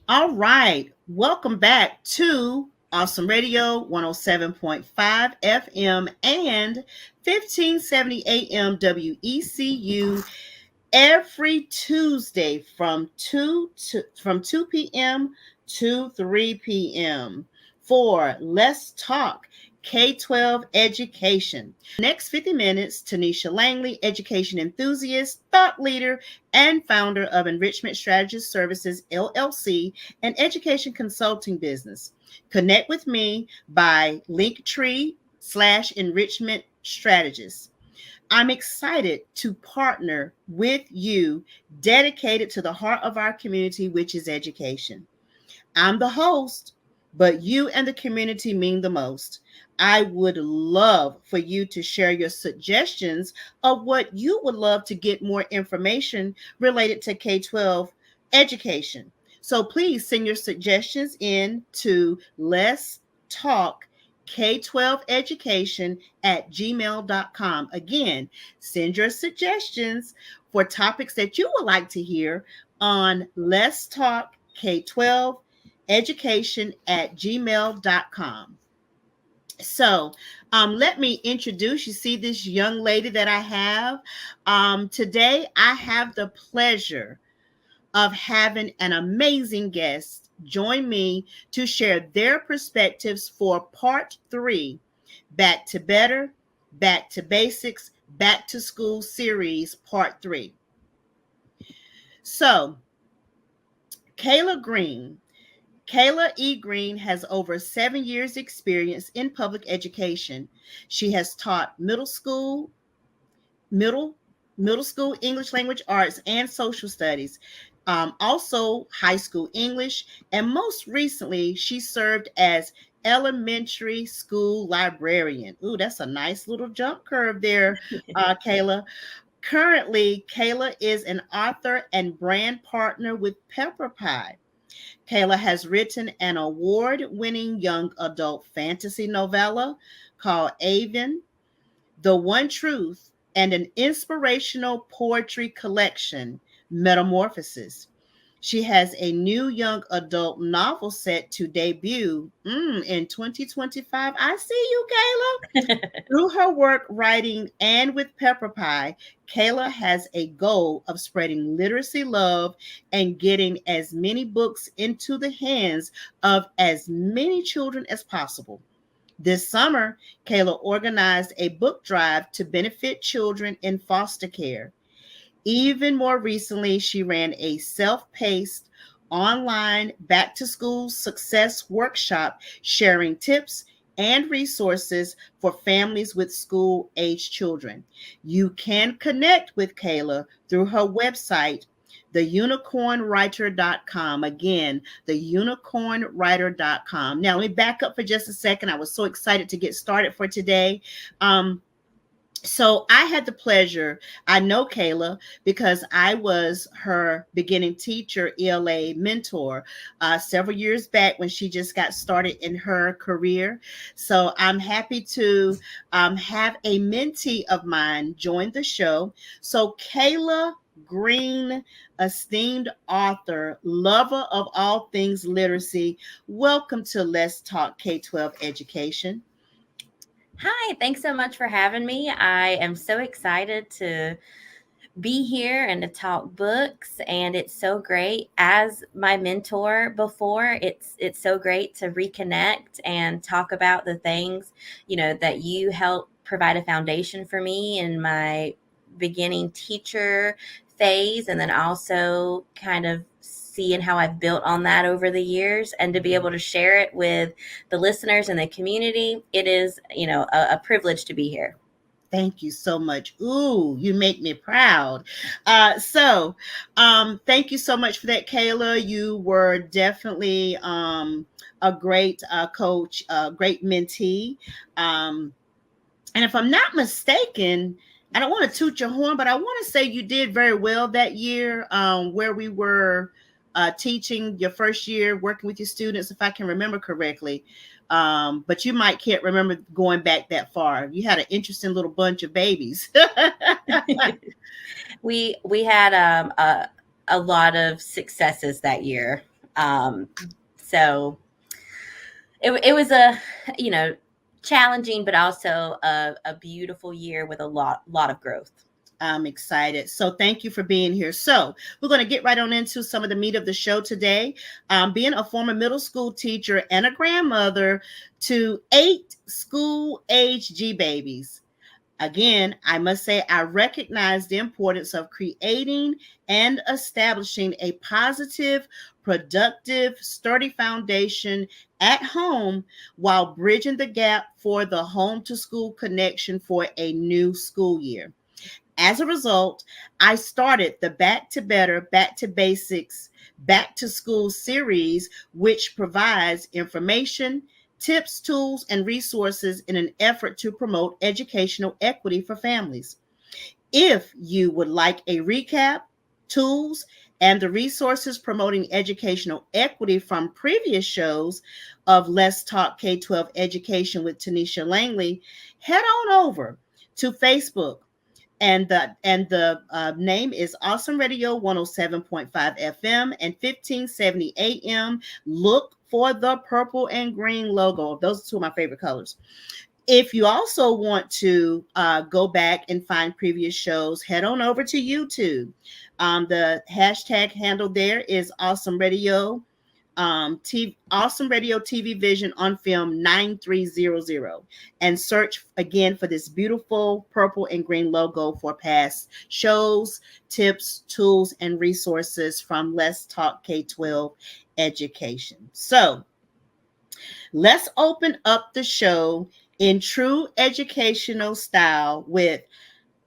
All right. Welcome back to Awesome Radio 107.5 FM and 1570 AM WECU every Tuesday from 2 p.m. to 3 p.m. for Let's Talk K-12 Education. Next 50 minutes, Tonitia Langley, education enthusiast, thought leader, and founder of Enrichment Strategist Services, LLC, an education consulting business. Connect with me by Linktree/Enrichment Strategist. I'm excited to partner with you, dedicated to the heart of our community, which is education. I'm the host, but you and the community mean the most. I would love for you to share your suggestions of what you would love to get more information related to K 12 education. So please send your suggestions in to Let's Talk K-12 education at gmail.com. Again, send your suggestions for topics that you would like to hear on Let's Talk K-12 education at gmail.com. So, let me introduce you. See this young lady that I have? Today, I have the pleasure of having an amazing guest join me to share their perspectives for part three, Back to Better, Back to Basics, Back to School series, part three. So, Kayla Green. Kayla E. Green has over 7 years' experience in public education. She has taught middle, middle school English language arts and social studies, also high school English, and most recently, she served as elementary school librarian. Ooh, that's a nice little jump curve there, Kayla. Currently, Kayla is an author and brand partner with Pepper Pie. Kayla has written an award winning young adult fantasy novella called Avon, The One Truth, and an inspirational poetry collection, Metamorphosis. She has a new young adult novel set to debut in 2025. I see you, Kayla. Through her work writing and with Pepper Pie, Kayla has a goal of spreading literacy love and getting as many books into the hands of as many children as possible. This summer, Kayla organized a book drive to benefit children in foster care. Even more recently, she ran a self paced online back to school success workshop sharing tips and resources for families with school age children. You can connect with Kayla through her website, theunicornwriter.com. Again, theunicornwriter.com. Now, let me back up for just a second. I was so excited to get started for today. So I had the pleasure, I know Kayla because I was her beginning teacher, ELA mentor, several years back when she just got started in her career. So I'm happy to have a mentee of mine join the show. So Kayla Green, esteemed author, lover of all things literacy, welcome to Let's Talk K-12 Education. Hi, thanks so much for having me. I am so excited to be here and to talk books, and it's so great. As my mentor before, it's so great to reconnect and talk about the things, that you help provide a foundation for me in my beginning teacher phase, and then also kind of seeing how I've built on that over the years, and to be able to share it with the listeners and the community. It is, a privilege to be here. Thank you so much. Ooh, you make me proud. Thank you so much for that, Kayla. You were definitely a great coach, a great mentee. Um, and if I'm not mistaken, I don't want to toot your horn, but I want to say you did very well that year where we were teaching your first year, working with your students, if I can remember correctly. But you might can't remember going back that far. You had an interesting little bunch of babies. We had a lot of successes that year. So it was a, you know, challenging, but also a beautiful year with a lot of growth. I'm excited. So thank you for being here. So we're going to get right on into some of the meat of the show today. Being a former middle school teacher and a grandmother to 8 school-age G babies. Again, I must say I recognize the importance of creating and establishing a positive, productive, sturdy foundation at home while bridging the gap for the home to school connection for a new school year. As a result, I started the Back to Better, Back to Basics, Back to School series, which provides information, tips, tools, and resources in an effort to promote educational equity for families. If you would like a recap, tools, and the resources promoting educational equity from previous shows of Let's Talk K-12 Education with Tonitia Langley, head on over to Facebook, and the name is Awesome Radio 107.5 FM and 1570 AM. Look for the purple and green logo. Those are two of my favorite colors. If you also want to go back and find previous shows, head on over to YouTube. The hashtag handle there is Awesome Radio Awesome Radio TV Vision on Film 9300, and search again for this beautiful purple and green logo for past shows, tips, tools, and resources from Let's Talk K-12 Education. So let's open up the show in true educational style with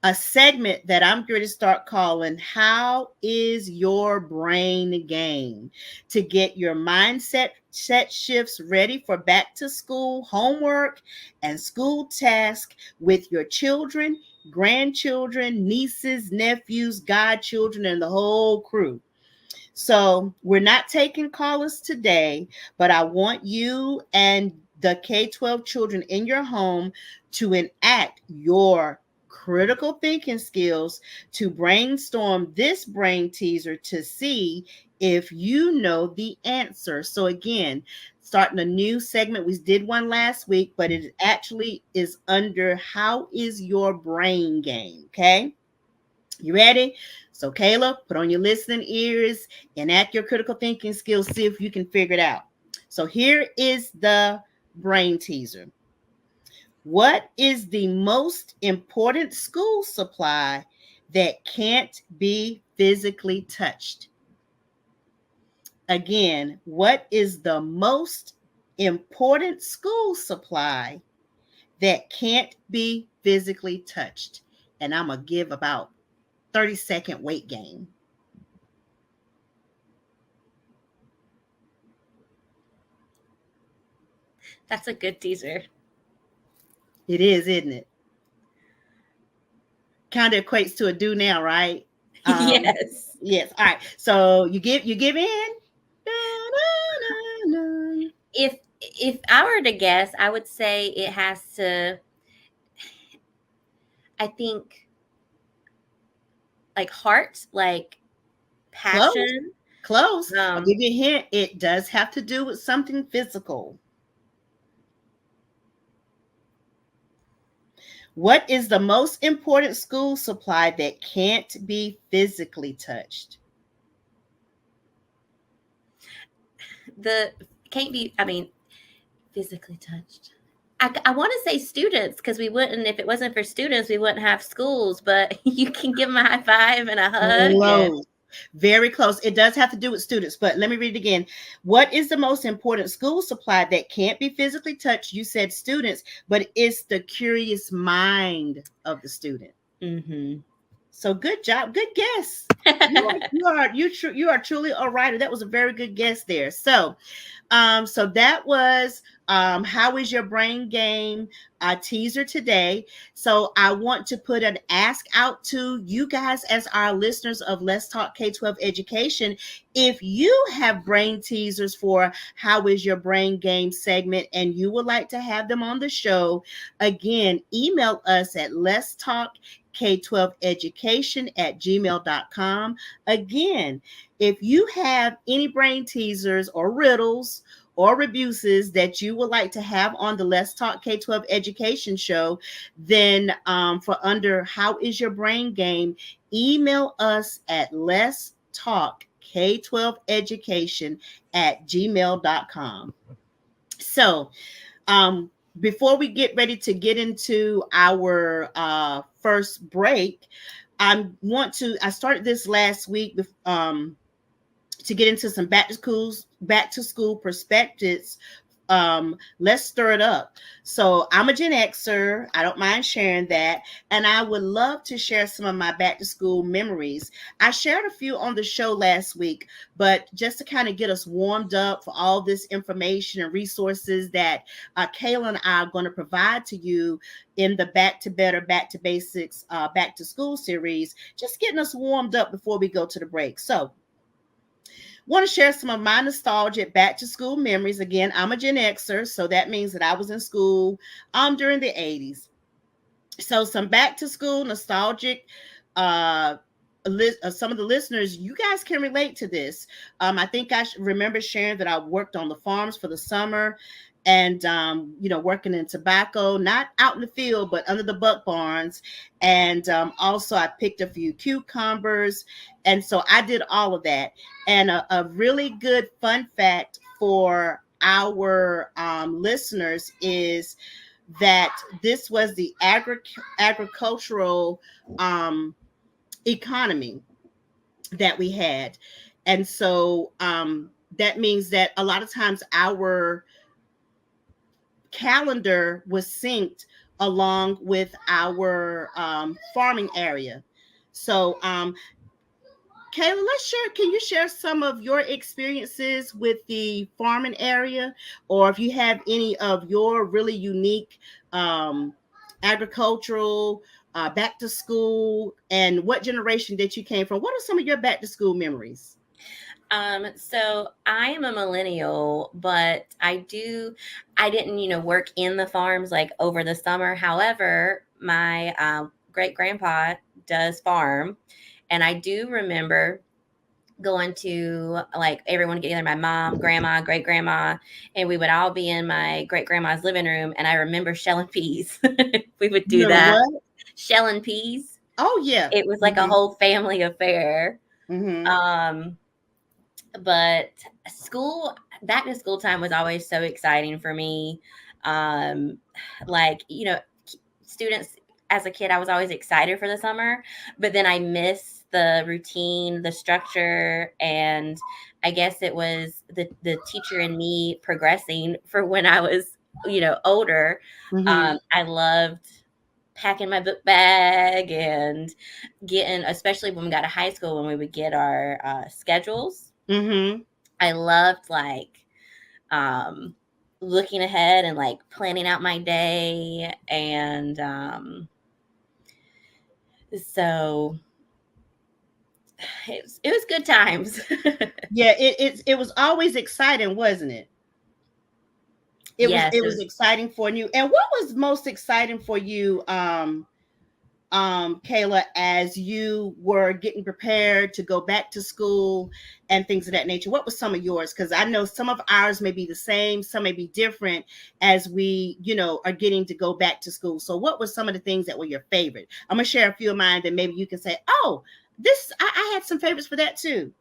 a segment that I'm going to start calling How is Your Brain Game? To get your mindset set shifts ready for back to school homework and school tasks with your children, grandchildren, nieces, nephews, godchildren, and the whole crew. So we're not taking callers today, but I want you and the K-12 children in your home to enact your critical thinking skills to brainstorm this brain teaser to see if you know the answer. So again, starting a new segment. We did one last week, but it actually is under How is Your Brain Game? Okay. You ready? So, Kayla, put on your listening ears, enact your critical thinking skills, see if you can figure it out. So, here is the brain teaser. What is the most important school supply that can't be physically touched? Again, what is the most important school supply that can't be physically touched? And I'm going to give about 30-second weight gain. That's a good teaser. It is, isn't it? Kind of equates to a do now, right? Yes. Yes. All right. So you give in. If I were to guess, I would say it has to, I think, like heart, like passion. Close. I'll give you a hint. It does have to do with something physical. What is the most important school supply that can't be physically touched? Can't be, I mean, physically touched. I want to say students, because we wouldn't, if it wasn't for students, we wouldn't have schools, but you can give them a high five and a hug. Close. Very close. It does have to do with students, but let me read it again. What is the most important school supply that can't be physically touched? You said students, but it's the curious mind of the student. Mm-hmm. So good job. Good guess. You are truly a writer. That was a very good guess there. So that was How is Your Brain Game teaser today. So I want to put an ask out to you guys as our listeners of Let's Talk K-12 Education. If you have brain teasers for How is Your Brain Game segment and you would like to have them on the show, again, email us at Let's Talk k12education@gmail.com. Again, if you have any brain teasers or riddles or rebuses that you would like to have on the Let's Talk K-12 Education show, then for under How Is Your Brain Game, email us at Let's Talk K12education@gmail.com. So, um, before we get ready to get into our first break, I started this last week to get into some back to school perspectives. Let's stir it up. So I'm a Gen Xer. I don't mind sharing that. And I would love to share some of my back to school memories. I shared a few on the show last week, but just to kind of get us warmed up for all this information and resources that Kayla and I are going to provide to you in the Back to Better, Back to Basics, Back to School series, just getting us warmed up before we go to the break. So want to share some of my nostalgic back to school memories. Again, I'm a Gen Xer, so that means that I was in school during the 80s. So some back to school nostalgic some of the listeners, you guys can relate to this. I think I remember sharing that I worked on the farms for the summer and working in tobacco, not out in the field but under the buck barns, and also I picked a few cucumbers, and so I did all of that. And a really good fun fact for our listeners is that this was the agricultural economy that we had. And so that means that a lot of times our calendar was synced along with our farming area. So Kayla, can you share some of your experiences with the farming area, or if you have any of your really unique agricultural back to school, and what generation that you came from? What are some of your back to school memories? So I am a millennial, but I didn't, work in the farms like over the summer. However, my great grandpa does farm, and I do remember going to like everyone get together, my mom, grandma, great grandma, and we would all be in my great grandma's living room. And I remember shelling peas. We would You do remember that, what? shelling peas. Oh yeah. It was like a Mm-hmm. whole family affair. Mm-hmm. Um, but back to school time was always so exciting for me. Um, like, students as a kid, I was always excited for the summer, but then I miss the routine, the structure, and I guess it was the teacher and me progressing for when I was, older. Mm-hmm. I loved packing my book bag and getting, especially when we got to high school, when we would get our schedules. Mm-hmm. I loved um, looking ahead and like planning out my day. And so it was good times. Yeah, it was always exciting, wasn't it? Yes, It it was was. exciting for you. And what was most exciting for you, Kayla, as you were getting prepared to go back to school and things of that nature? What was some of yours? Because I know some of ours may be the same, some may be different as we, are getting to go back to school. So what were some of the things that were your favorite? I'm gonna share a few of mine, then maybe you can say, oh, this I had some favorites for that too.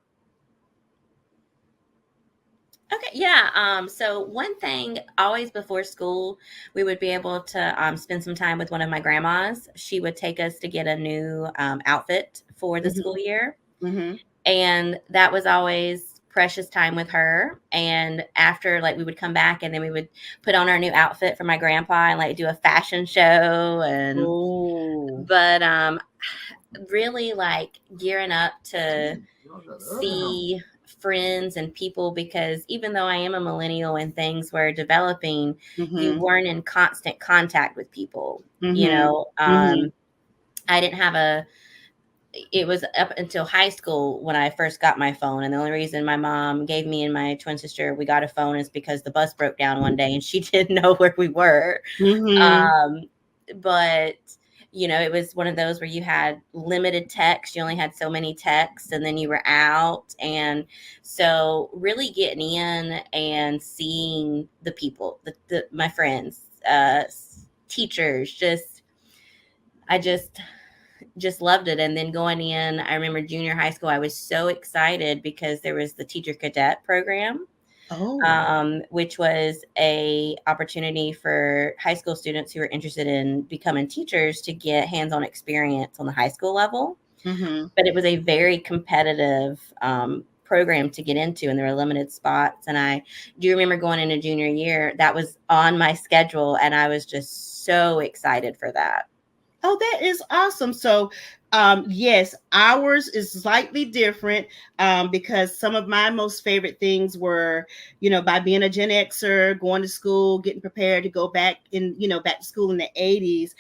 Okay, yeah. So one thing, always before school, we would be able to spend some time with one of my grandmas. She would take us to get a new outfit for the Mm-hmm. school year, Mm-hmm. and that was always precious time with her. And after, like, we would come back, and then we would put on our new outfit for my grandpa and like do a fashion show. And Oh. but really like gearing up to see friends and people, because even though I am a millennial and things were developing, you Mm-hmm. weren't in constant contact with people. Mm-hmm. Mm-hmm. I didn't have it was up until high school when I first got my phone. And the only reason my mom gave me and my twin sister, we got a phone, is because the bus broke down one day and she didn't know where we were. Mm-hmm. Um, but it was one of those where you had limited text. You only had so many texts, and then you were out. And so, really getting in and seeing the people, my friends, teachers, I just loved it. And then going in, I remember junior high school, I was so excited because there was the teacher cadet program, Oh. which was a opportunity for high school students who were interested in becoming teachers to get hands-on experience on the high school level. Mm-hmm. But it was a very competitive program to get into, and there were limited spots. And I do remember going into junior year, that was on my schedule, and I was just so excited for that. Oh, that is awesome. So, yes, ours is slightly different because some of my most favorite things were, by being a Gen Xer, going to school, getting prepared to go back back to school in the 80s.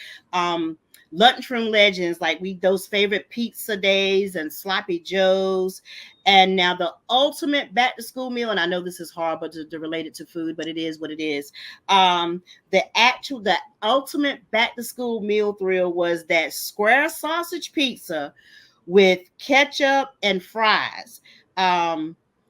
Lunchroom legends like those favorite pizza days and sloppy joes. And now the ultimate back to school meal, and I know this is horrible to relate it to food, but it is what it is. The ultimate back to school meal thrill was that square sausage pizza with ketchup and fries.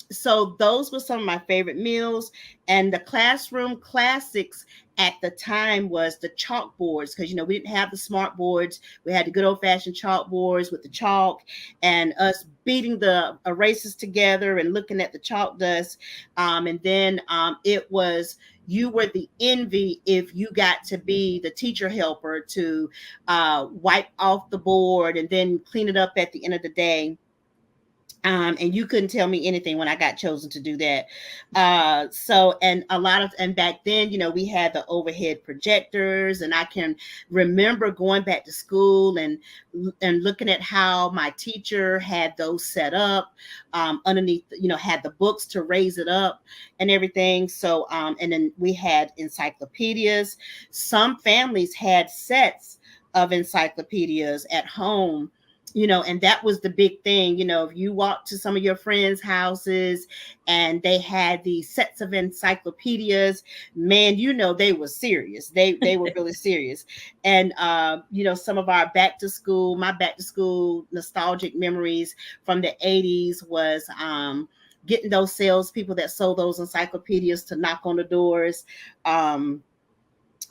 So those were some of my favorite meals. And the classroom classics at the time was the chalkboards, because we didn't have the smart boards. We had the good old fashioned chalkboards with the chalk, and us beating the erasers together and looking at the chalk dust. And then it was, you were the envy if you got to be the teacher helper to wipe off the board and then clean it up at the end of the day. And you couldn't tell me anything when I got chosen to do that. And back then, we had the overhead projectors, and I can remember going back to school and looking at how my teacher had those set up underneath, had the books to raise it up and everything. So, and then we had encyclopedias. Some families had sets of encyclopedias at home, and that was the big thing. If you walked to some of your friends' houses and they had these sets of encyclopedias, man, they were serious. They were really serious. And some of our my back to school nostalgic memories from the 80s was getting those salespeople that sold those encyclopedias to knock on the doors.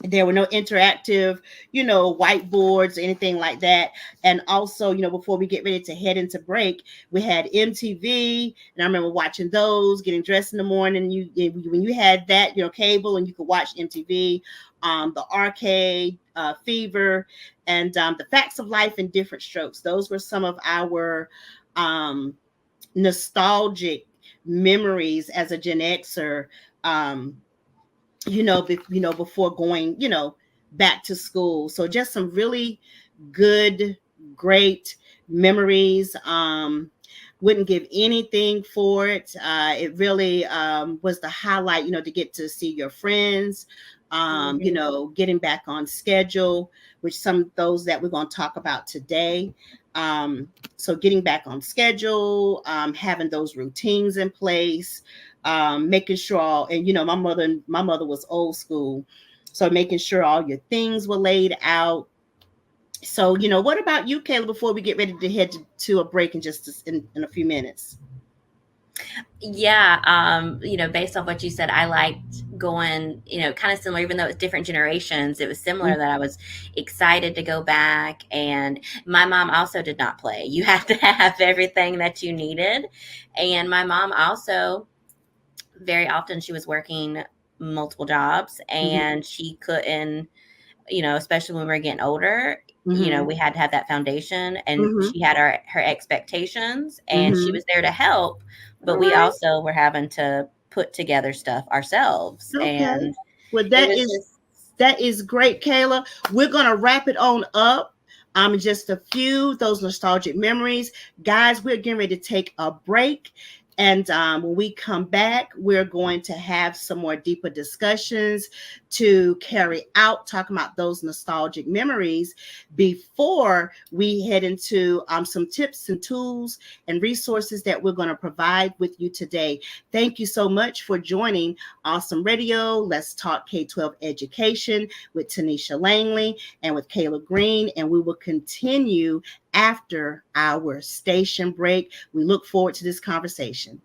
There were no interactive, whiteboards, anything like that. And also, before we get ready to head into break, we had MTV, and I remember watching those, getting dressed in the morning. When you had that, cable, and you could watch MTV, the Arcade, Fever, and the Facts of Life in Different Strokes. Those were some of our nostalgic memories as a Gen Xer. Before going, back to school. So just some really good, great memories. Wouldn't give anything for it. It really was the highlight, to get to see your friends, getting back on schedule, which some of those that we're going to talk about today. So getting back on schedule, having those routines in place, making sure and my mother was old school, so making sure all your things were laid out. So what about you, Kayla, before we get ready to head to a break in just in a few minutes? Yeah, based off what you said, I liked going, kind of similar, even though it's different generations, it was similar that I was excited to go back. And my mom also did not play. You have to have everything that you needed. And my mom also, very often, she was working multiple jobs, and she couldn't, especially when we were getting older, we had to have that foundation, and she had her expectations, and she was there to help, but we also were having to put together stuff ourselves. Okay. And Well, that is great, Kayla. We're going to wrap it on up. Just a few those nostalgic memories. Guys, we're getting ready to take a break. And when we come back, we're going to have some more deeper discussions to carry out, talking about those nostalgic memories before we head into some tips and tools and resources that we're going to provide with you today. Thank you so much for joining Awesome Radio. Let's talk K-12 education with Tonitia Langley and with Kayla Green, and we will continue after our station break. We look forward to this conversation.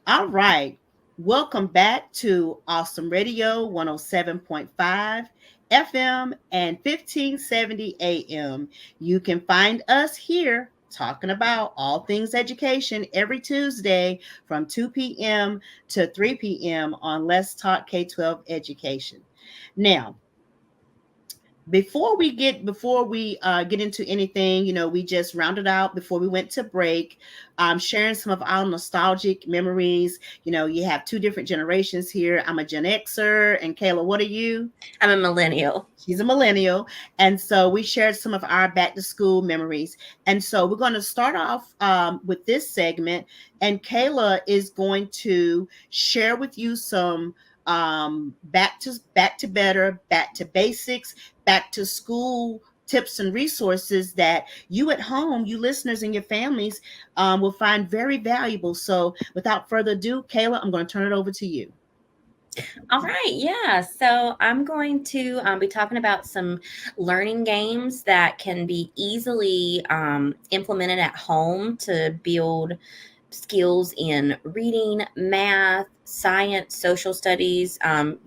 All right. Welcome back to Awesome Radio 107.5 FM and 1570 AM. You can find us here talking about all things education every Tuesday from 2 p.m. to 3 p.m. on Let's Talk K-12 Education. Now, before we get into anything, we just rounded out before we went to break, sharing some of our nostalgic memories. You have two different generations here. I'm a Gen Xer, and Kayla, what are you? I'm a millennial. She's a millennial. And so we shared some of our back to school memories. And so we're going to start off with this segment. And Kayla is going to share with you some back to better, back to basics, back to school tips and resources that you at home, you listeners and your families will find very valuable. So without further ado, Kayla, I'm going to turn it over to you. All right, yeah. So I'm going to be talking about some learning games that can be easily implemented at home to build skills in reading, math, science, social studies. One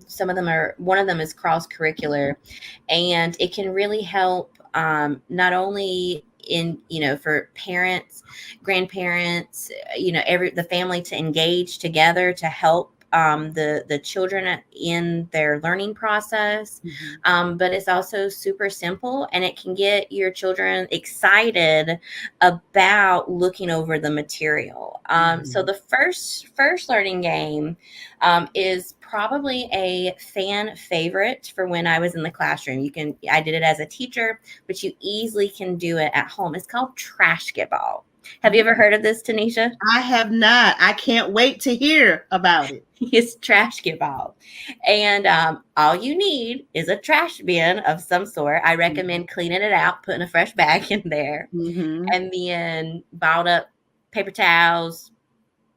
of them is cross curricular, and it can really help not only in for parents, grandparents, the family to engage together to help the children in their learning process. But it's also super simple, and it can get your children excited about looking over the material. So the first learning game is probably a fan favorite for when I was in the classroom. I did it as a teacher, but you easily can do it at home. It's called Trash Get Ball. Have you ever heard of this, Tanisha? I have not. I can't wait to hear about it. It's Trash Get Ball. And all you need is a trash bin of some sort. I recommend cleaning it out, putting a fresh bag in there, and then balled up paper towels,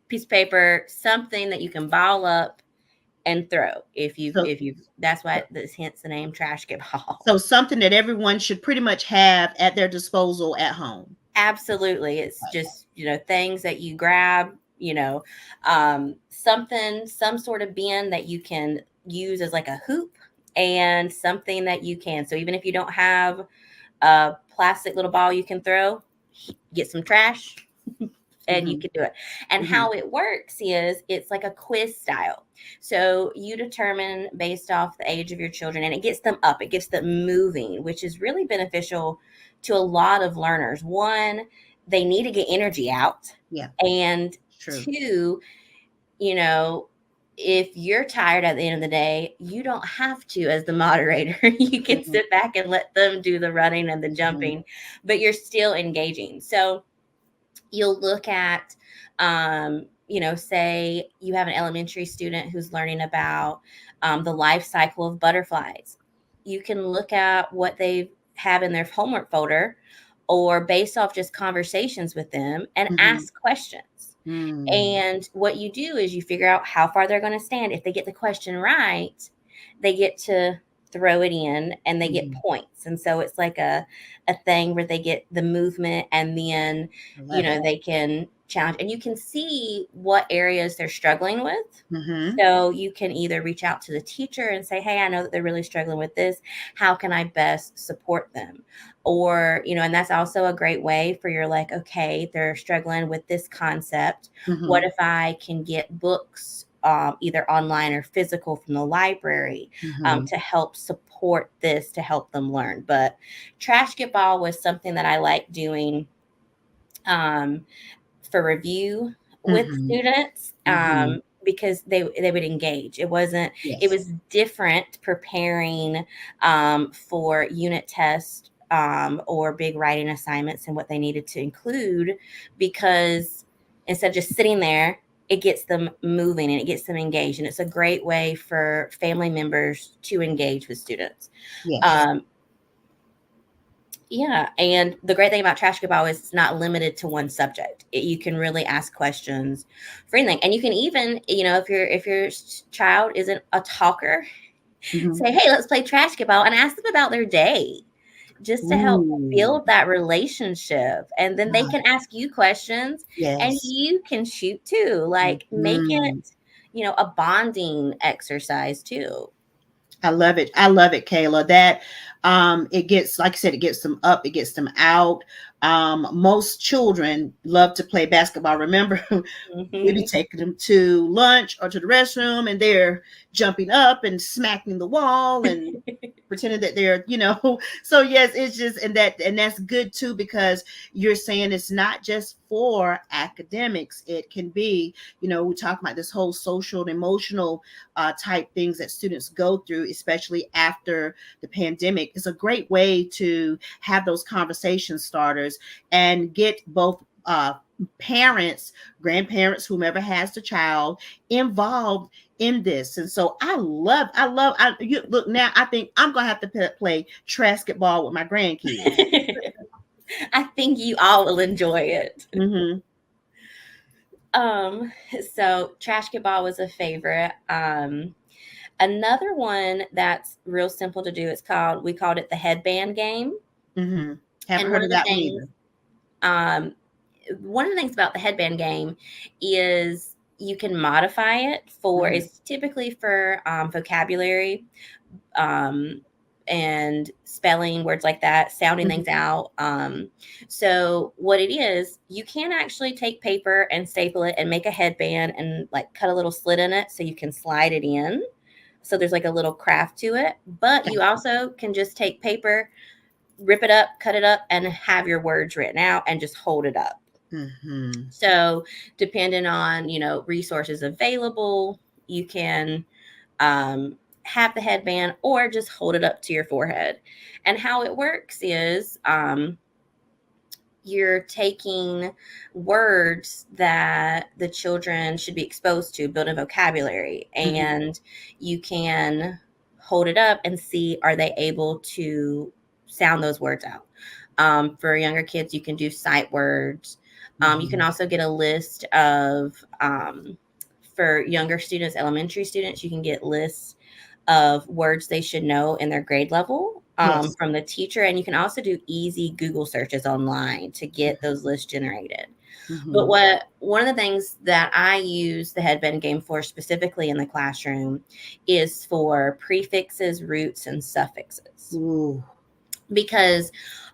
piece of paper, something that you can ball up and throw. That's why this hence the name Trash Get Ball. So something that everyone should pretty much have at their disposal at home. Absolutely. It's just, things that you grab, some sort of bin that you can use as like a hoop, and something that you can. So even if you don't have a plastic little ball you can throw, get some trash and you can do it. And how it works is it's like a quiz style. So you determine based off the age of your children, and it gets them up, it gets them moving, which is really beneficial to a lot of learners. One, they need to get energy out. Yeah. And two, if you're tired at the end of the day, you don't have to, as the moderator, you can sit back and let them do the running and the jumping, but you're still engaging. So you'll look at, say you have an elementary student who's learning about the life cycle of butterflies. You can look at what they have in their homework folder, or based off just conversations with them, and ask questions. And what you do is you figure out how far they're going to stand. If they get the question right, they get to throw it in and they get points. And so it's like a thing where they get the movement, and then they can challenge, and you can see what areas they're struggling with. So you can either reach out to the teacher and say, hey, I know that they're really struggling with this. How can I best support them? Or, and that's also a great way for you're like, okay, they're struggling with this concept. What if I can get books either online or physical from the library to help support this, to help them learn? But Trash Get Ball was something that I like doing for review with students, because they would engage. It Yes. was different preparing for unit tests or big writing assignments and what they needed to include, because instead of just sitting there, it gets them moving and it gets them engaged. And it's a great way for family members to engage with students. Yes. Um, yeah, and the great thing about Trash Get Ball is it's not limited to one subject. You can really ask questions for anything, and you can even, if your child isn't a talker, Hmm. say, "Hey, let's play Trash Get Ball," and ask them about their day, just to help Ooh. build that relationship, and then they Ah, can ask you questions, and yes. you can shoot too. Like, make it, Mhm. a bonding exercise too. I love it. I love it, Kayla. That it gets, like I said, it gets them up, it gets them out. Most children love to play basketball. Remember, we be Hmm. taking them to lunch or to the restroom, and they're jumping up and smacking the wall and pretending that they're, so yes, it's just, and that's good too, because you're saying it's not just for academics. It can be, we talk about this whole social and emotional type things that students go through, especially after the pandemic. It's a great way to have those conversation starters and get both parents, grandparents, whomever has the child involved in this. And so you look, now I think I'm gonna have to play basketball with my grandkids. I think you all will enjoy it. Hmm. Um, so Trash Get Ball was a favorite. Another one that's real simple to do, we called it the headband game. Hmm. Haven't And heard of that one either. um, one of the things about the headband game is you can modify it Hmm. it's typically for vocabulary, um, and spelling words like that, sounding Hmm. things out. So what it is, you can actually take paper and staple it and make a headband and like cut a little slit in it so you can slide it in. So there's like a little craft to it. But you also can just take paper, rip it up, cut it up, and have your words written out and just hold it up. Hmm. So depending on, resources available, you can um, have the headband or just hold it up to your forehead. And how it works is you're taking words that the children should be exposed to, building vocabulary, Hmm. and you can hold it up and see, are they able to sound those words out. For younger kids, you can do sight words. You can Hmm. also get a list of, for younger students, elementary students, you can get lists of words they should know in their grade level, Yes. from the teacher. And you can also do easy Google searches online to get those lists generated. But Hmm. one of the things that I use the headband game for specifically in the classroom is for prefixes, roots, and suffixes. Ooh. Because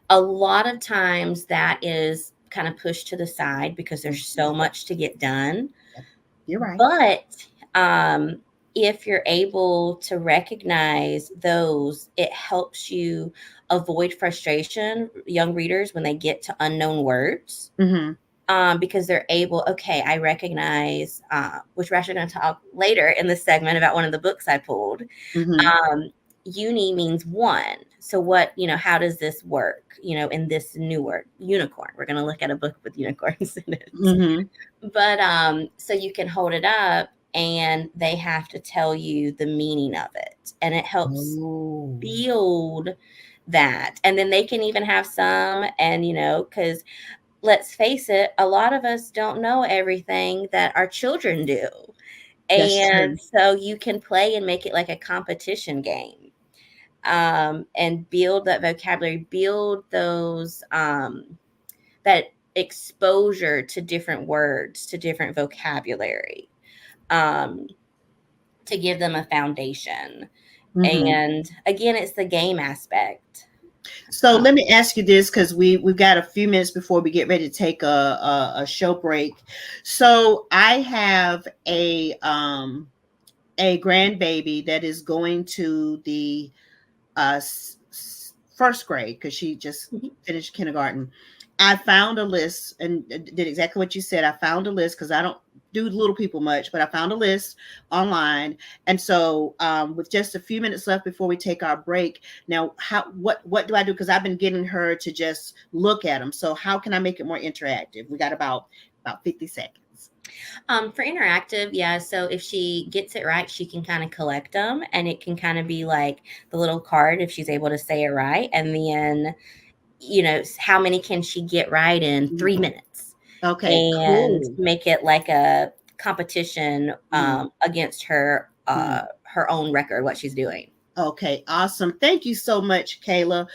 a lot of times that is kind of pushed to the side because there's Mhm. so much to get done. Yep. You're right. But um, if you're able to recognize those, it helps you avoid frustration, young readers, when they get to unknown words. Hmm. Because they're able, okay, I recognize, which we're actually going to talk later in this segment about one of the books I pulled. Hmm. Um, uni means one. So what, how does this work? In this new word, unicorn. We're going to look at a book with unicorns in it. Hmm. But so you can hold it up and they have to tell you the meaning of it. And it helps Oh. build that. And then they can even have some, and because let's face it, a lot of us don't know everything that our children do. That's And true. so you can play and make it like a competition game, and build that vocabulary, build that exposure to different words, to different vocabulary, um, to give them a foundation. Hmm. And again, it's the game aspect. So Uh, let me ask you this, because we've got a few minutes before we get ready to take a show break. So I have a grandbaby that is going to the first grade, because she just finished kindergarten. I found a list and did exactly what you said. I found a list because I don't do little people much, but I found a list online. And so, with just a few minutes left before we take our break, now, what do I do? Because I've been getting her to just look at them. So, how can I make it more interactive? We got about 50 seconds. For interactive, yeah. So if she gets it right, she can kind of collect them, and it can kind of be like the little card if she's able to say it right. And then, how many can she get right in 3 minutes? Okay, And cool. make it like a competition against Mm-hmm. her own record, what she's doing. Okay, awesome. Thank you so much, Kayla,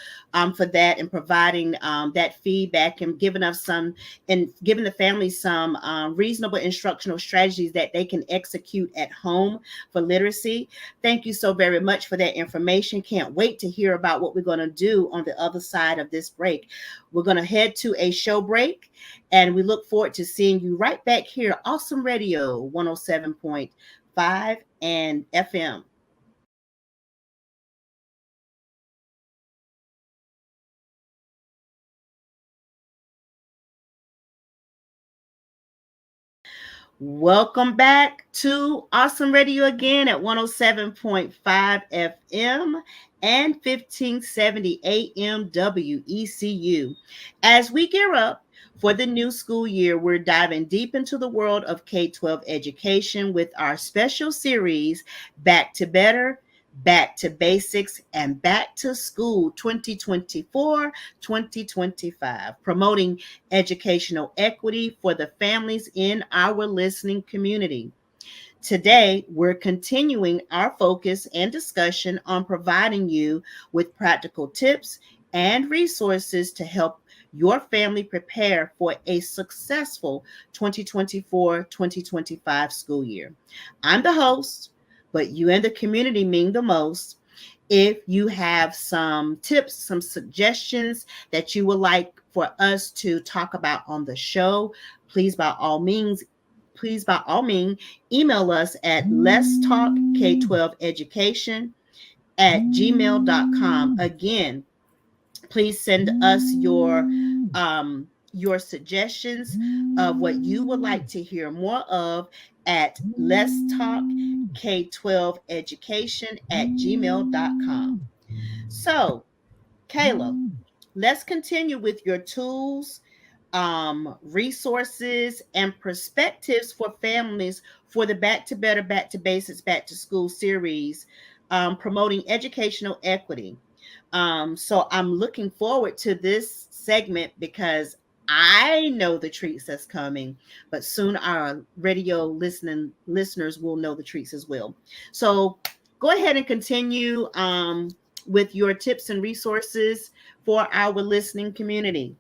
for that and providing that feedback and giving us some and giving the family some reasonable instructional strategies that they can execute at home for literacy. Thank you so very much for that information. Can't wait to hear about what we're going to do on the other side of this break. We're going to head to a show break, and we look forward to seeing you right back here. Awesome Radio 107.5 and FM. Welcome back to Awesome Radio again at 107.5 FM and 1570 AM WECU. As we gear up for the new school year, we're diving deep into the world of K-12 education with our special series, Back to Better, Back to Basics, and Back to School 2024-2025, promoting educational equity for the families in our listening community. Today, we're continuing our focus and discussion on providing you with practical tips and resources to help your family prepare for a successful 2024-2025 school year. I'm the host, but you and the community mean the most. If you have some tips, some suggestions that you would like for us to talk about on the show, please by all means, email us at let's talk K-12 education at gmail.com. Again, please send us your suggestions of what you would like to hear more of at let's talk K-12 education at gmail.com. So, Kayla, let's continue with your tools, resources, and perspectives for families for the Back to Better, Back to Basics, Back to School series, promoting educational equity. So I'm looking forward to this segment because I know the treats that's coming, but soon our radio listening listeners will know the treats as well. So go ahead and continue with your tips and resources for our listening community.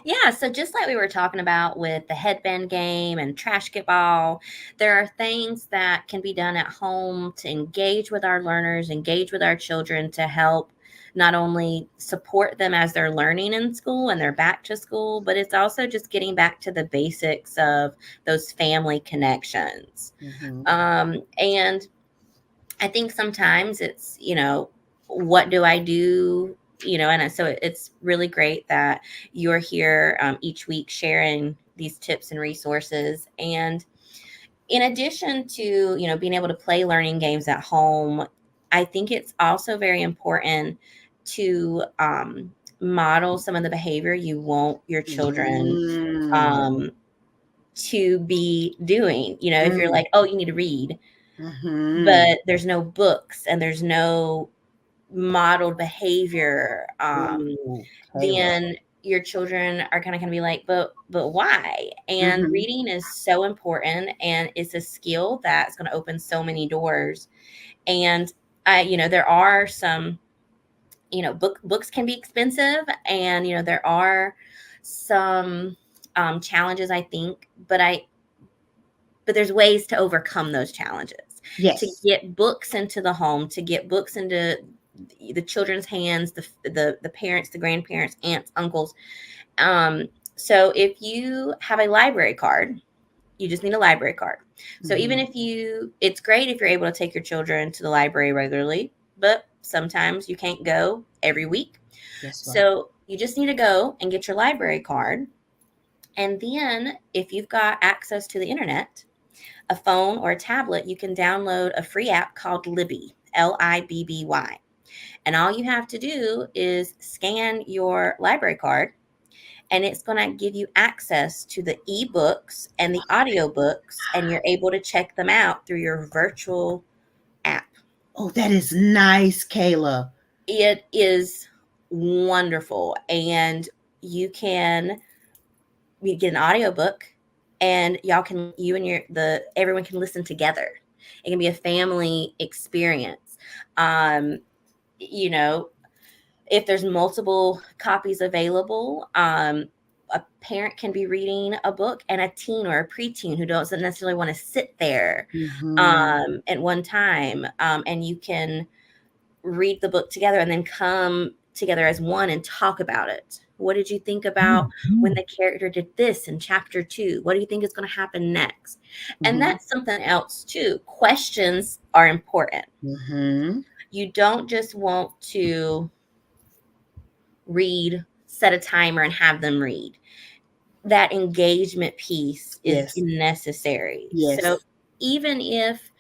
Yeah, so just like we were talking about with the headband game and trash get ball, there are things that can be done at home to engage with our learners, engage with our children to help not only support them as they're learning in school and they're back to school, but it's also just getting back to the basics of those family connections. Mm-hmm. And I think sometimes it's, what do I do? And so it's really great that you're here each week sharing these tips and resources. And in addition to, being able to play learning games at home, I think it's also very important to model some of the behavior you want your children Mm. um, to be doing. If you're Mm. like, oh, you need to read, Mm-hmm. but there's no books and there's no modeled behavior, Ooh, Kayla. then your children are kind of going to be like, but why? And Mm-hmm. reading is so important, and it's a skill that's going to open so many doors. And there are some, books can be expensive, and there are some challenges, I think, but there's ways to overcome those challenges, to Yes. get books into the home, to get books into the children's hands, the parents, the grandparents, aunts, uncles. So if you have a library card, you just need a library card. So even Mm-hmm. if it's great if you're able to take your children to the library regularly, but sometimes you can't go every week. That's So right. You just need to go and get your library card. And then, if you've got access to the internet, a phone or a tablet, you can download a free app called Libby, Libby. And all you have to do is scan your library card, and it's going to give you access to the ebooks and the audiobooks, and you're able to check them out through your virtual app. Oh, that is nice, Kayla. It is wonderful. And you get an audiobook, and you and the everyone can listen together. It can be a family experience. um you know if there's multiple copies available, a parent can be reading a book, and a teen or a preteen who doesn't necessarily want to sit there Mm-hmm. at one time, and you can read the book together and then come together as one and talk about it. What did you think about when the character did this in chapter 2? What do you think is going to happen next? And Mm-hmm. that's something else too. Questions are important. Mm-hmm. You don't just want to read, set a timer, and have them read. That engagement piece is Yes. necessary. So Yes. even if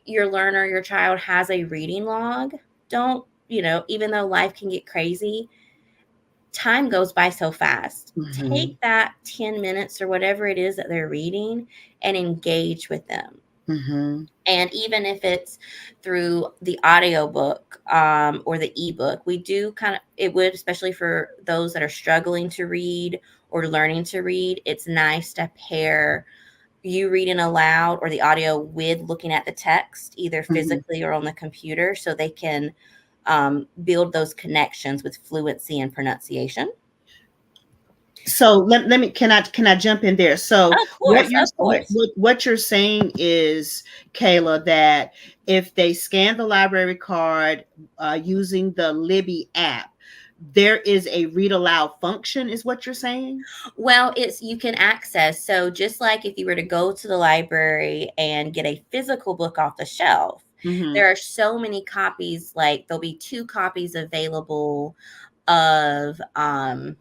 your child has a reading log, don't, even though life can get crazy, time goes by so fast. Mm-hmm. Take that 10 minutes or whatever it is that they're reading and engage with them. Mm-hmm. And even if it's through the audiobook, or the ebook, we do it would, especially for those that are struggling to read or learning to read, it's nice to pair you reading aloud or the audio with looking at the text, either Mm-hmm. physically or on the computer, so they can build those connections with fluency and pronunciation. So let me can I jump in there? So Of course, of course. what you're saying is, Kayla, that if they scan the library card using the Libby app, there is a read aloud function, is what you're saying? Well, it's you can access. So just like if you were to go to the library and get a physical book off the shelf, Mm-hmm. there are so many copies. Like there'll be 2 copies available of I'm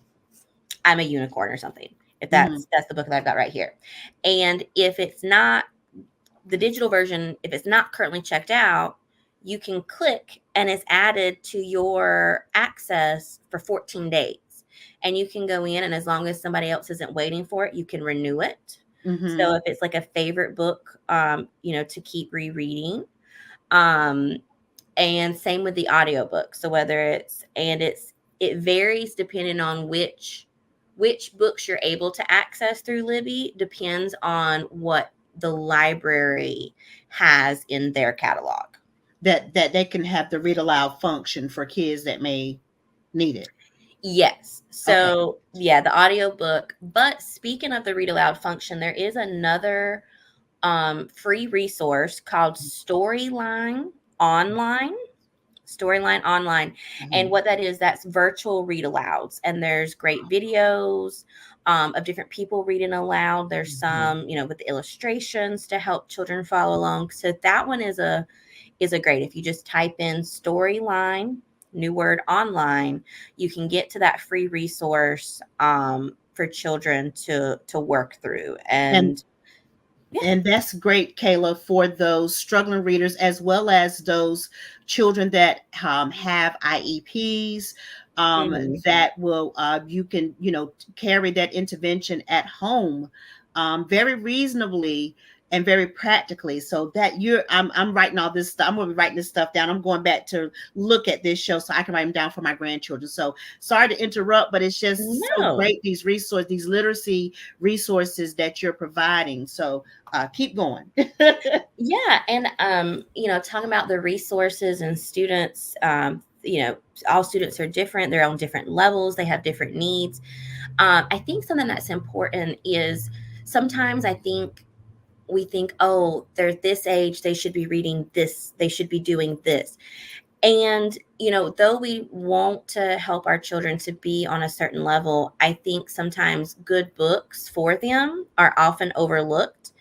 a Unicorn or something. If Mm-hmm. that's the book that I've got right here. And if it's not the digital version, if it's not currently checked out, you can click and it's added to your access for 14 days. And you can go in, and as long as somebody else isn't waiting for it, you can renew it. Mm-hmm. So if it's like a favorite book, to keep rereading. Um, and same with the audiobook. So whether it varies depending on which books you're able to access through Libby, depends on what the library has in their catalog. That they can have the read aloud function for kids that may need it. Yes. Okay. So yeah, the audiobook. But speaking of the read aloud function, there is another free resource called Online. Storyline Online. And Mm-hmm. what that is, that's virtual read alouds. And there's great videos of different people reading aloud. There's Mm-hmm. some, with the illustrations to help children follow along. So that one is a great. If you just type in Storyline, new word, online, you can get to that free resource for children to work through. And And yeah. And that's great, Kayla, for those struggling readers as well as those children that have IEPs, Mhm. that will you can carry that intervention at home very reasonably and very practically. So that I'm writing all this stuff. I'm gonna be writing this stuff down. I'm going back to look at this show so I can write them down for my grandchildren. So sorry to interrupt, but it's just so No. great, these literacy resources that you're providing. So keep going. Yeah, and talking about the resources and students, all students are different. They're on different levels. They have different needs. I think something that's important is sometimes I think we think, oh, they're this age, they should be reading this, they should be doing this. And, though we want to help our children to be on a certain level, I think sometimes good books for them are often overlooked.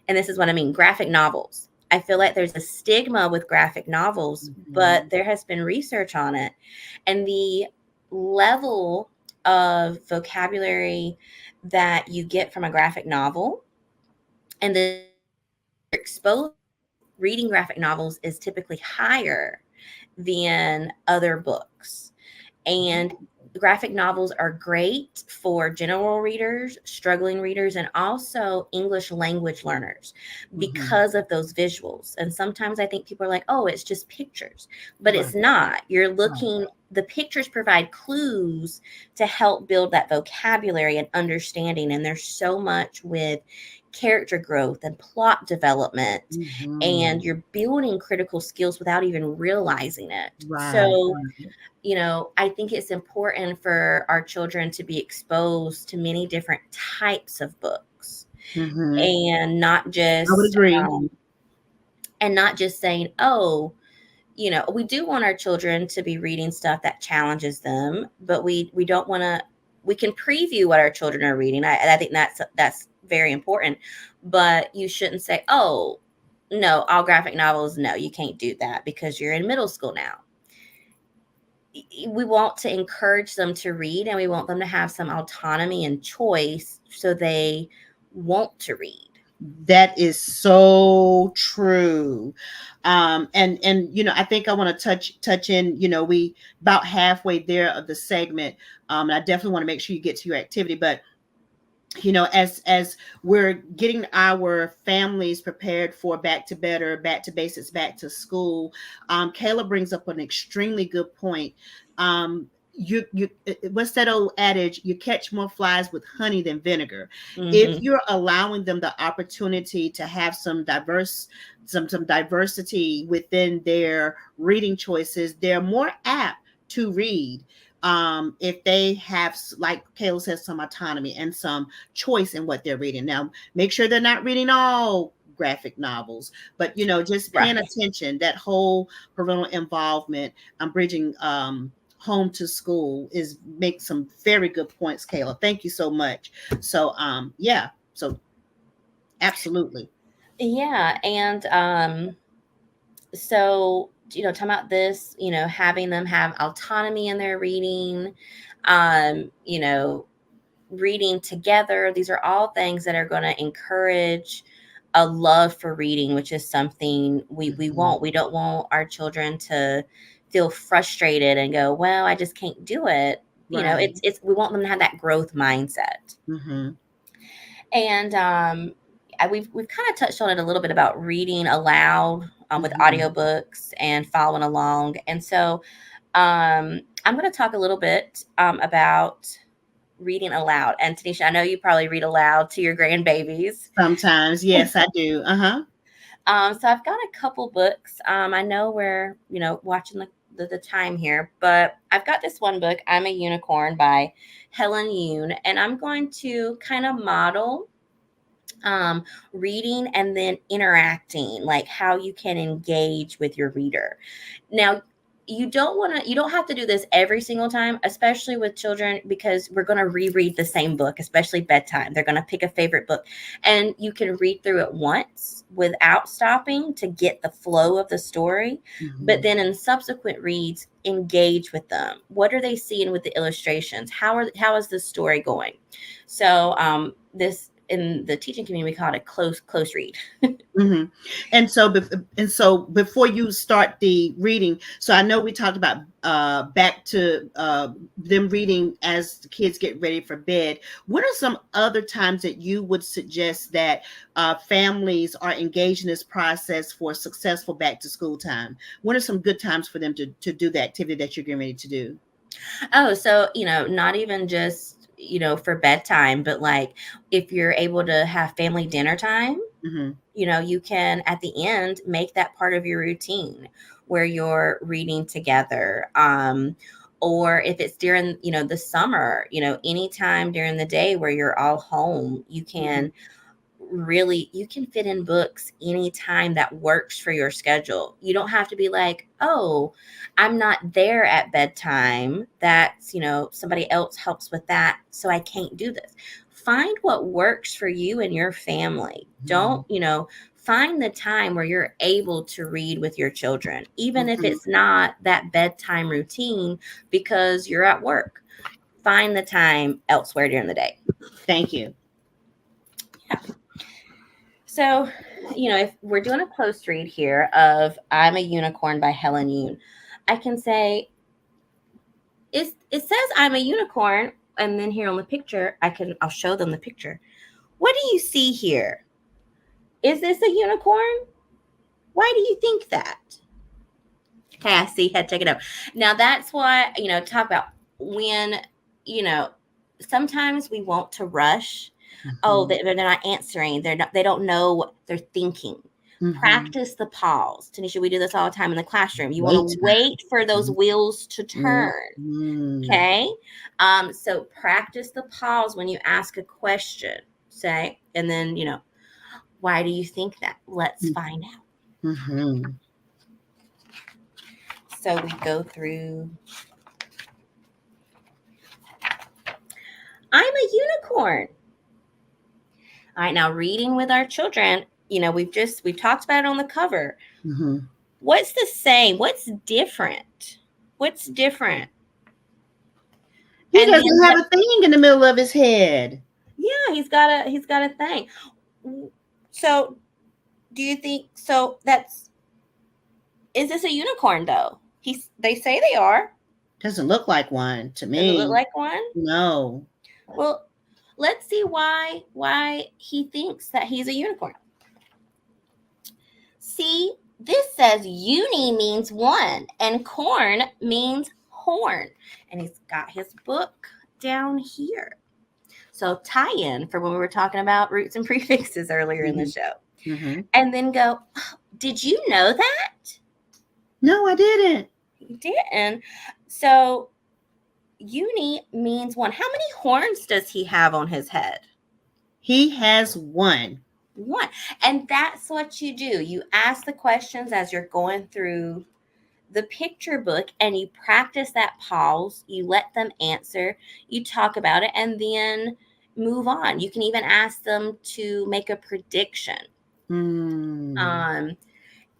And this is what I mean, graphic novels. I feel like there's a stigma with graphic novels, but Mhm. there has been research on it. And the level of vocabulary that you get from a graphic novel, and the skills that you're exposed reading graphic novels is typically higher than other books. And graphic novels are great for general readers, struggling readers, and also English language learners Mm-hmm. because of those visuals. And sometimes I think people are like, oh, it's just pictures, but Right. it's not. You're Right. looking, the pictures provide clues to help build that vocabulary and understanding. And there's so much with character growth and plot development, Mm-hmm. and you're building critical skills without even realizing it. Right. So, Right. I think it's important for our children to be exposed to many different types of books, Mm-hmm. and I would agree. um, not just saying, oh, we do want our children to be reading stuff that challenges them, but we don't want to. We can preview what our children are reading. I think that's very important, but you shouldn't say, oh, no, all graphic novels. No, you can't do that because you're in middle school now. We want to encourage them to read, and we want them to have some autonomy and choice so they want to read. That is so true. And I think I want to touch in, we about halfway there of the segment. And I definitely want to make sure you get to your activity, but as we're getting our families prepared for back to better, back to basics, back to school, Kayla brings up an extremely good point. You what's that old adage, you catch more flies with honey than vinegar. If Hmm. you're allowing them the opportunity to have some diversity within their reading choices, they're more apt to read, if they have, like Kayla says, some autonomy and some choice in what they're reading. Now, make sure they're not reading all graphic novels, but just paying Right. attention. That whole parental involvement, bridging home to school is make some very good points, Kayla. Thank you so much. So yeah, so absolutely. Yeah. And so, talking about this, having them have autonomy in their reading, um, you know, reading together. These are all things that are going to encourage a love for reading, which is something we Mhm. want. We don't want our children to feel frustrated and go, well, I just can't do it. Right. It's we want them to have that growth mindset. Hmm. And we've kind of touched on it a little bit about reading aloud, with Hmm. audiobooks and following along. And so I'm going to talk a little bit about reading aloud. And Tanisha, I know you probably read aloud to your grandbabies. Sometimes, yes, I do. Uh-huh. So I've got a couple books. I know we're, watching the time here, but I've got this one book, I'm a Unicorn by Helen Yoon, and I'm going to kind of model um, reading and then interacting, like how you can engage with your reader. Now, you don't have to do this every single time, especially with children, because we're going to reread the same book, especially bedtime. They're going to pick a favorite book, and you can read through it once without stopping to get the flow of the story. But Hmm. then in subsequent reads, engage with them. What are they seeing with the illustrations? How is the story going? So this in the teaching community, we call it a close read. Hmm. And so before you start the reading, so I know we talked about back to them reading as the kids get ready for bed. What are some other times that you would suggest that families are engaged in this process for successful back to school time? What are some good times for them to do the activity that you're getting ready to do? Oh, so, not even just, for bedtime, but like if you're able to have family dinner time, Hmm. you can at the end make that part of your routine where you're reading together. Or if it's during, the summer, anytime during the day where you're all home, Hmm. you can fit in books anytime that works for your schedule. You don't have to be like, oh, I'm not there at bedtime. That's, somebody else helps with that, so I can't do this. Find what works for you and your family. Don't, find the time where you're able to read with your children, even if Hmm. it's not that bedtime routine because you're at work. find the time elsewhere during the day. Thank you. Yeah. So, if we're doing a close read here of I'm a Unicorn by Helen Yoon, I can say it says I'm a unicorn, and then here on the picture, I'll show them the picture. What do you see here? Is this a unicorn? Why do you think that? Okay, I see. Head check it out. Now that's why, talk about when, you know, sometimes we want to rush. Oh, Mm-hmm. they're not answering. They don't know what they're thinking. Mm-hmm. Practice the pause. Tanisha, we do this all the time in the classroom. You want Wait. to wait for those wheels to turn. Mm-hmm. Okay. So practice the pause when you ask a question. Say, and then, why do you think that? Let's find out. Mm-hmm. So we go through. I'm a unicorn. All right, now reading with our children, we've talked about it on the cover. Mm-hmm. What's the same? What's different? What's different? He And doesn't then have a thing in the middle of his head. yeah, he's got a thing. So, do you think so is this a unicorn though? They say they are. Doesn't look like one to Does it look me. like one? No. Well, let's see why he thinks that he's a unicorn. See, this says uni means one and corn means horn. And he's got his book down here. So tie in for when we were talking about roots and prefixes earlier in the show. Mm-hmm. And then go, oh, did you know that? No, I didn't. You didn't. So uni means one. How many horns does he have on his head? He has one. One. And that's what you do. You ask the questions as you're going through the picture book and you practice that pause. You let them answer, you talk about it, and then move on. You can even ask them to make a prediction. Mm.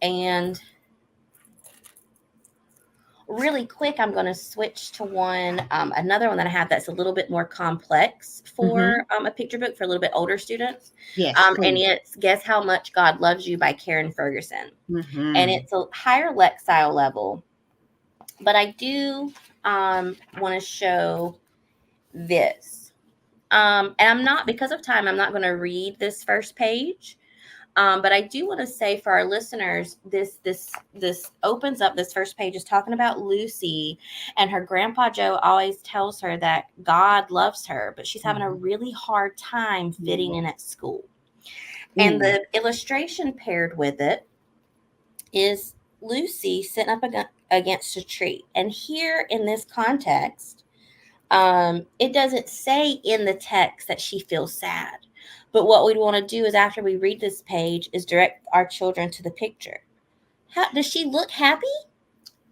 And really quick, I'm going to switch to another one that I have that's a little bit more complex for a picture book for a little bit older students. Yes. And it's Guess How Much God Loves You by Karen Ferguson. Mm-hmm. And it's a higher lexile level. But I do want to show this. And I'm not, because of time, I'm not going to read this first page. But I do want to say for our listeners, this opens up. This first page is talking about Lucy, and her grandpa Joe always tells her that God loves her, but she's having a really hard time fitting in at school. And the illustration paired with it is Lucy sitting up against a tree. And here in this context, it doesn't say in the text that she feels sad. But what we'd want to do is after we read this page is direct our children to the picture. Does she look happy?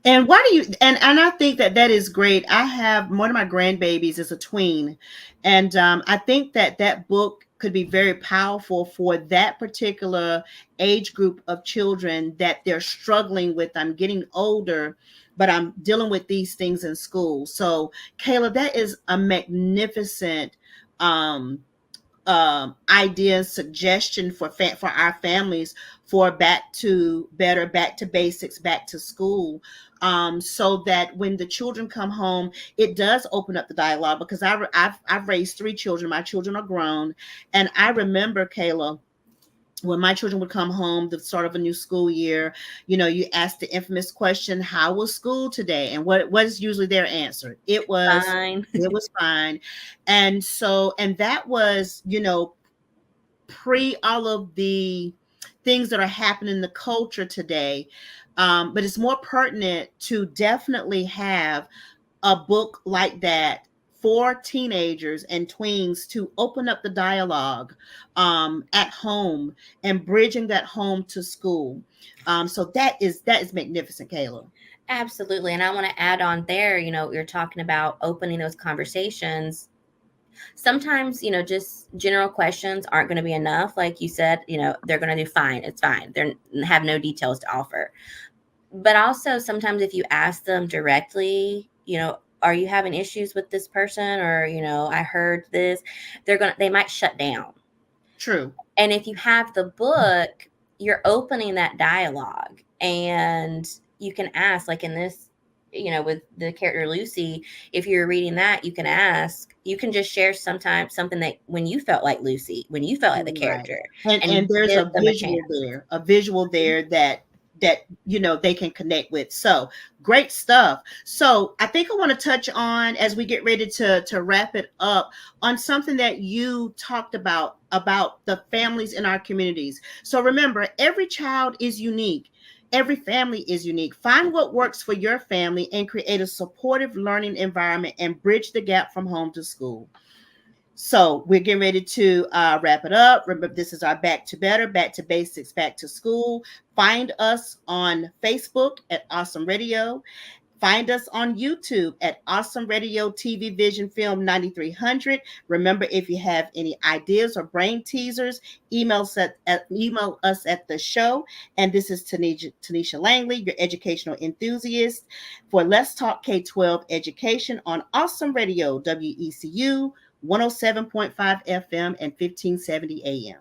And why do you and I think that is great. I have one of my grandbabies is a tween, and I think that book could be very powerful for that particular age group of children that they're struggling with. I'm getting older, but I'm dealing with these things in school. So, Kayla, that is a magnificent idea, suggestion for our families for back to better, back to basics, back to school, so that when the children come home, it does open up the dialogue. Because I've raised 3 children. My children are grown, and I remember, Kayla, when my children would come home the start of a new school year, you ask the infamous question, how was school today? And what is usually their answer? It was fine. It was fine. And that was, pre all of the things that are happening in the culture today. But it's more pertinent to definitely have a book like that for teenagers and tweens to open up the dialogue at home and bridging that home to school. So that is magnificent, Kayla. Absolutely. And I want to add on there, you're talking about opening those conversations. Sometimes, just general questions aren't going to be enough. Like you said, they're going to do fine. It's fine. They have no details to offer. But also sometimes if you ask them directly, are you having issues with this person, or I heard this, they might shut down. True. And if you have the book, you're opening that dialogue, and you can ask, like in this, with the character Lucy, if you're reading that, you can just share sometimes something that when you felt like Lucy, when you felt like the Right. character, And and there's give a them a visual chance. there, that they can connect with. So great stuff. So I think I want to touch on, as we get ready to wrap it up, on something that you talked about the families in our communities. So remember, every child is unique. Every family is unique. Find what works for your family and create a supportive learning environment and bridge the gap from home to school. So we're getting ready to wrap it up. Remember, this is our Back to Better, Back to Basics, Back to School. Find us on Facebook at Awesome Radio. Find us on YouTube at Awesome Radio TV Vision Film 9300. Remember, if you have any ideas or brain teasers, email us at the show. And this is Tonitia Langley, your educational enthusiast for Let's Talk K-12 Education on Awesome Radio, WECU 107.5 FM and 1570 AM.